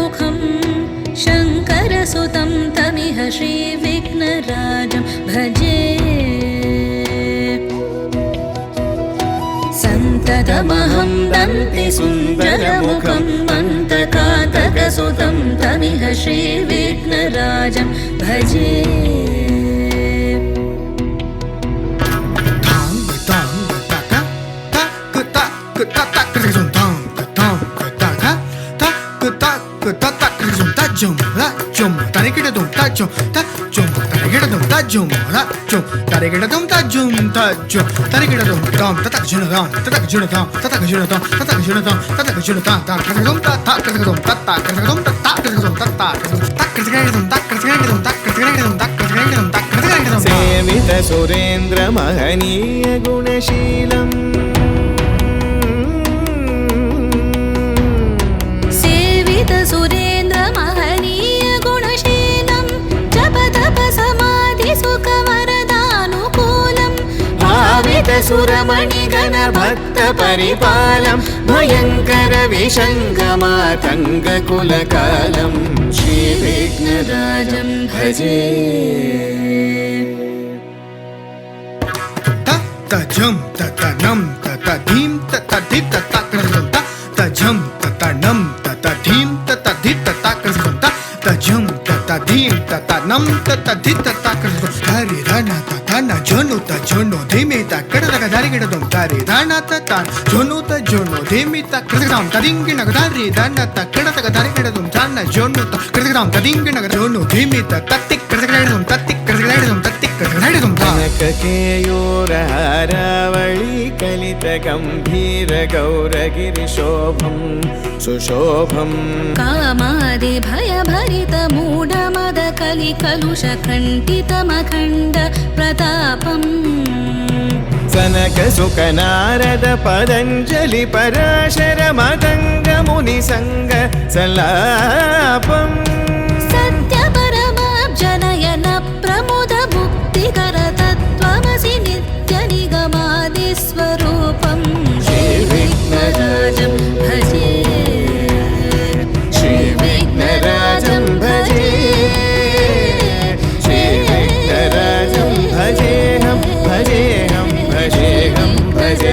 सुन्दरमुखं शङ्करसुतं तमिह श्रीविघ्नराजं भजे सन्ततमहं वन्दे सुन्दरमुखं मन्तकातकसुतं तमिह श्रीविघ्नराजं भजे सेवित सुरेन्द्र महनीय गुणशीलम् सुरेन्द्र महनीय गुणशीलं जप तप समाधि सुख वरदानुकूलं भावित सुरमणिगण भक्त परिपालं भयङ्कर विशङ्गमातङ्ग कुलकालं श्रीविघ्नराजं भजे तजं ततनं ततधीं ततधिं ततक्रं तजं ततनं ततधीं ततधि ततक्रं तजं ततधीं ततनं ततधि ततक्रं हरि धन ततन जोनु तजोनु धीमि तकडदग दरिगिडदं तरि धन ततन जोनु तजोनु धीमि तकडदं तदिंगिनग दरि धन तकडदग दरिगिडदं तन जोनु तकडदं तदिंगिनग जोनु धीमि तत्तिकडदगडदं तत्तिकडदगडदं तत्तिकडदगडदं कनक केयूर हारावळी कलित गंभीर गौरगिरिशोभं सुशोभं कामादि भय भरित मूढ मद कलि कलुष खण्डित मखण्ड प्रतापम् सनक सुख नारद पतञ्जलि पराशर मदङ्ग मुनि संग सल्लापम् सत्य परमाब्जनयन प्रमुद मुक्तिकर तत्त्वमसि नित्य निगमादि स्वरूपं श्रीविघ्नराजं भजे श्रीविघ्नराजं भजे श्रीविघ्नराजं भजेऽहं भजेऽहं भजेऽहं भजे